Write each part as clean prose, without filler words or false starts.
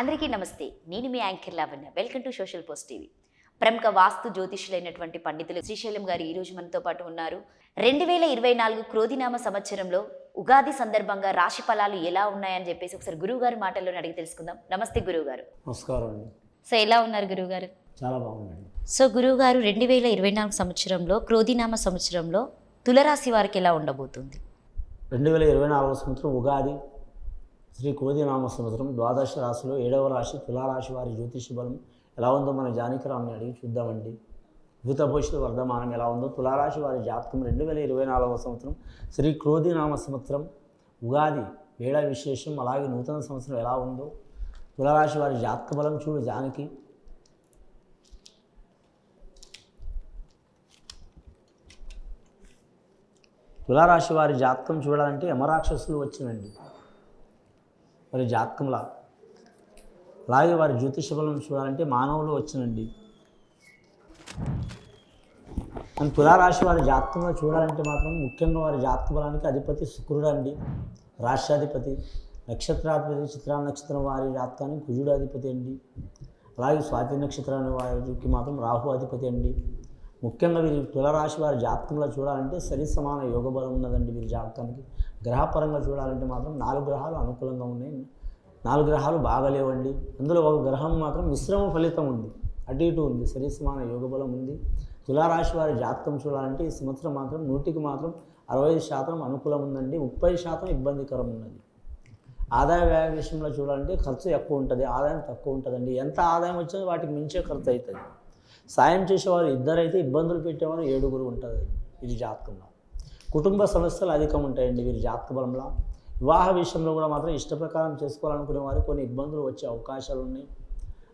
అందరికీ నమస్తే. నేను మీ anchor Lavanya. Welcome to social post TV. ప్రముఖ వాస్తు జ్యోతిష్యులైనటువంటి పండితులు శ్రీశైలం గారు ఈరోజు మనతో పాటు ఉన్నారు. 2024 క్రోధినామ సంవత్సరంలో ఉగాది సందర్భంగా రాశి ఫలాలు ఎలా ఉన్నాయని చెప్పేసి ఒకసారి గురువు గారి మాటల్లోనే అడిగి తెలుసుకుందాం. నమస్తే గురువు గారు. నమస్కారం అండి. సో ఎలా ఉన్నారు గురువు గారు? చాలా బాగుందండి. సో గురువు గారు 2024 సంవత్సరంలో క్రోధినామ సంవత్సరంలో తులరాశి వారికి ఎలా ఉండబోతుంది? 2024 సంవత్సరం ఉగాది శ్రీ క్రోధినామ సంవత్సరం ద్వాదశ రాశిలో 7వ రాశి తులారాశి వారి జ్యోతిష బలం ఎలా ఉందో మన జానకిరామ్ని అడిగి చూద్దామండి. భూత భవిష్యత్తు వర్ధమానం ఎలా ఉందో తులారాశి వారి జాతకం 2024 సంవత్సరం శ్రీ క్రోధినామ సంవత్సరం ఉగాది వేళ విశేషం అలాగే నూతన సంవత్సరం ఎలా ఉందో తులారాశి వారి జాతక బలం చూడు జానకి. తులారాశి వారి జాతకం చూడాలంటే యమరాక్షసులు వచ్చినండి వారి జాతకంలా. అలాగే వారి జ్యోతిష బలం చూడాలంటే మానవులు వచ్చినండి. మన తులారాశి వారి జాతకంలో చూడాలంటే మాత్రం ముఖ్యంగా వారి జాతక బలానికి అధిపతి శుక్రుడు అండి, రాష్ట్రాధిపతి. నక్షత్రాధిపతి చిత్రా నక్షత్రం వారి జాతకానికి కుజుడు అధిపతి అండి. అలాగే స్వాతి నక్షత్రాన్ని వారికి మాత్రం రాహు అధిపతి అండి. ముఖ్యంగా వీరి తులారాశి వారి జాతకంలో చూడాలంటే సరి సమాన యోగ బలం ఉన్నదండి వీరి జాతకానికి. గ్రహపరంగా చూడాలంటే మాత్రం 4 గ్రహాలు అనుకూలంగా ఉన్నాయి, 4 గ్రహాలు బాగలేవండి. అందులో ఒక గ్రహం మాత్రం మిశ్రమ ఫలితం ఉంది, అటు ఇటు ఉంది, సరి సమాన యోగ బలం ఉంది. తులారాశి వారి జాతకం చూడాలంటే ఈ సంవత్సరం మాత్రం 100కి మాత్రం 65% అనుకూలం ఉందండి, 30% ఇబ్బందికరం ఉన్నది. ఆదాయ వ్యయ విషయంలో చూడాలంటే ఖర్చు ఎక్కువ ఉంటుంది, ఆదాయం తక్కువ ఉంటుందండి. ఎంత ఆదాయం వచ్చినా వాటికి మించే ఖర్చు అవుతుంది. సాయం చేసేవారు 2 అయితే ఇబ్బందులు పెట్టేవారు 7 ఉంటుంది ఇది జాతకంలో. కుటుంబ సమస్యలు అధికం ఉంటాయండి వీరి జాతక బలంలో. వివాహ విషయంలో కూడా మాత్రం ఇష్ట ప్రకారం చేసుకోవాలనుకునే వారికి కొన్ని ఇబ్బందులు వచ్చే అవకాశాలు ఉన్నాయి.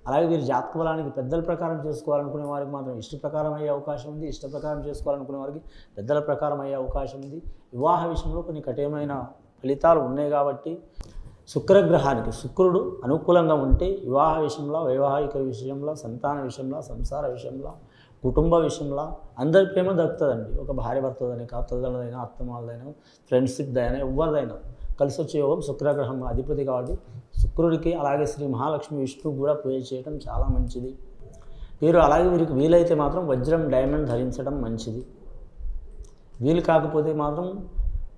అలాగే వీరి జాతక బలానికి పెద్దల ప్రకారం చేసుకోవాలనుకునే వారికి మాత్రం ఇష్ట ప్రకారం అయ్యే అవకాశం ఉంది, ఇష్ట ప్రకారం చేసుకోవాలనుకునే వారికి పెద్దల ప్రకారం అయ్యే అవకాశం ఉంది. వివాహ విషయంలో కొన్ని కఠినమైన ఫలితాలు ఉన్నాయి కాబట్టి శుక్రగ్రహానికి శుక్రుడు అనుకూలంగా ఉంటే వివాహ విషయంలో, వైవాహిక విషయంలో, సంతాన విషయంలో, సంసార విషయంలో, కుటుంబ విషయంలో అందరి ప్రేమ దక్కుతుందండి. ఒక భార్య భర్తదైనా, తల్లిదండ్రులైనా, అత్తమాలదైనా, ఫ్రెండ్షిప్దైనా, ఎవరిదైనా కలిసి వచ్చే యోగం శుక్రగ్రహం అధిపతి కాబట్టి శుక్రుడికి అలాగే శ్రీ మహాలక్ష్మి విష్ణువు కూడా పూజ చేయడం చాలా మంచిది. వీరు అలాగే వీరికి వీలైతే మాత్రం వజ్రం డైమండ్ ధరించడం మంచిది. వీలు కాకపోతే మాత్రం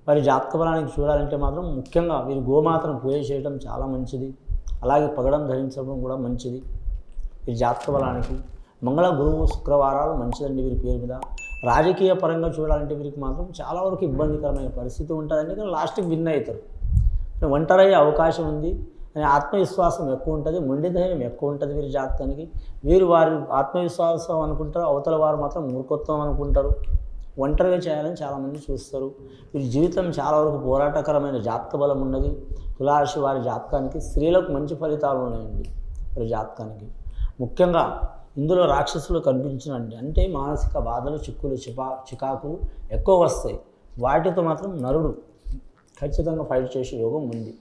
వారి జాతక బలానికి చూడాలంటే మాత్రం ముఖ్యంగా వీరు గోమాతను పూజ చేయడం చాలా మంచిది. అలాగే పగడం ధరించడం కూడా మంచిది. వీరి జాతక బలానికి మంగళ గురువు శుక్రవారాలు మంచిదండి వీరి పేరు మీద. రాజకీయ పరంగా చూడాలంటే వీరికి మాత్రం చాలా వరకు ఇబ్బందికరమైన పరిస్థితి ఉంటుందండి, కానీ లాస్ట్కి విన్ అవుతారు. ఒంటరయ్యే అవకాశం ఉంది, ఆత్మవిశ్వాసం ఎక్కువ ఉంటుంది, మొండి ధైర్యం ఎక్కువ ఉంటుంది వీరి జాతకానికి. వీరు వారి ఆత్మవిశ్వాసం అనుకుంటారు, అవతల వారు మాత్రం మూర్ఖత్వం అనుకుంటారు. ఒంటరిగా చేయాలని చాలామంది చూస్తారు. వీరి జీవితం చాలా వరకు పోరాటకరమైన జాతక బలం ఉన్నది. తులారాశి వారి జాతకానికి స్త్రీలకు మంచి ఫలితాలు ఉన్నాయండి వారి జాతకానికి. ముఖ్యంగా ఇందులో రాక్షసులు కనిపించినండి, అంటే మానసిక బాధలు, చిక్కులు, చికాకులు ఎక్కువ వస్తాయి. వాటితో మాత్రం నరుడు ఖచ్చితంగా ఫైట్ చేసే యోగం ఉంది.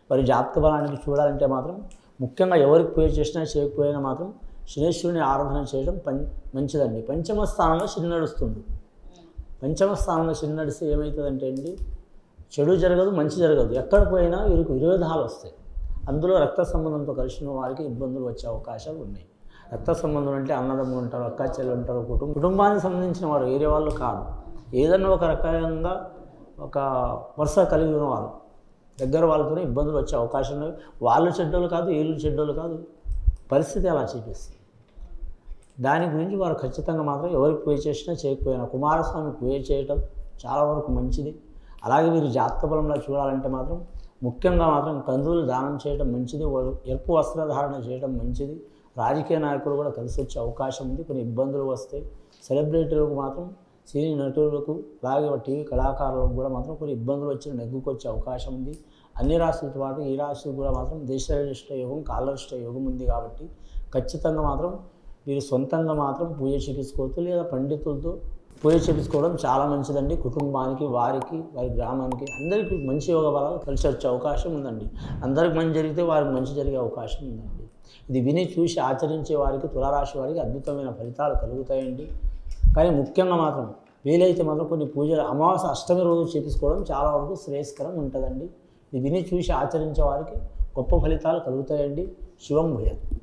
వారి జాతక బలానికి చూడాలంటే మాత్రం ముఖ్యంగా ఎవరికి పూజ చేసినా చేయకపోయినా మాత్రం శనేశ్వరుని ఆరాధన చేయడం మంచిదండి. పంచమ స్థానంలో శని నడుస్తుంది. పంచమ స్థానంలో శని నడిస్తే ఏమవుతుందంటే అండి, చెడు జరగదు, మంచి జరగదు. ఎక్కడ పోయినా వీరికి విరోధాలు వస్తాయి. అందులో రక్త సంబంధంతో కలిసిన వారికి ఇబ్బందులు వచ్చే అవకాశాలు ఉన్నాయి. రక్త సంబంధం అంటే అన్నదమ్ములు ఉంటారు, అక్క చెల్లెలు ఉంటారు, కుటుంబానికి సంబంధించిన వారు, వేరే వాళ్ళు కాదు. ఏదన్నా ఒక రకంగా ఒక వరుస కలిగి ఉన్నవారు దగ్గర వాళ్ళతోనే ఇబ్బందులు వచ్చే అవకాశం ఉన్నాయి. వాళ్ళు చెడ్డోళ్ళు కాదు, వీళ్ళు చెడ్డోళ్ళు కాదు, పరిస్థితి అలా చూపిస్తుంది. దాని గురించి వారు ఖచ్చితంగా మాత్రం ఎవరికి పూజ చేసినా చేయకపోయినా కుమారస్వామి పూజ చేయటం చాలా వరకు మంచిది. అలాగే వీరు జాతక బలంలో చూడాలంటే మాత్రం ముఖ్యంగా మాత్రం కందులు దానం చేయడం మంచిది, ఎరుపు వస్త్రధారణ చేయడం మంచిది. రాజకీయ నాయకులు కూడా కలిసి వచ్చే అవకాశం ఉంది, కొన్ని ఇబ్బందులు వస్తాయి. సెలబ్రిటీలకు మాత్రం, సినీ నటులకు, అలాగే టీవీ కళాకారులకు కూడా మాత్రం కొన్ని ఇబ్బందులు వచ్చి నెగ్గుకొచ్చే అవకాశం ఉంది. అన్ని రాశులతో పాటు ఈ రాశులు కూడా మాత్రం దేశరిష్ట యోగం, కాలరిష్ట యోగం ఉంది కాబట్టి ఖచ్చితంగా మాత్రం వీరు సొంతంగా మాత్రం పూజ చేపించుకోవచ్చు, లేదా పండితులతో పూజ చేపించుకోవడం చాలా మంచిదండి. కుటుంబానికి, వారికి, వారి గ్రామానికి అందరికీ మంచి యోగ బలాలు కలిసి వచ్చే అవకాశం ఉందండి. అందరికి మంచి జరిగితే వారికి మంచి జరిగే అవకాశం ఉందండి. ఇది విని చూసి ఆచరించే వారికి, తులారాశి వారికి అద్భుతమైన ఫలితాలు కలుగుతాయండి. కానీ ముఖ్యంగా మాత్రం వీలైతే మాత్రం కొన్ని పూజలు అమావాస్య అష్టమి రోజు చేపించుకోవడం చాలా వరకు శ్రేయస్కరం ఉంటుందండి. ఇది విని చూసి ఆచరించే వారికి గొప్ప ఫలితాలు కలుగుతాయండి. శివం భూయాత్.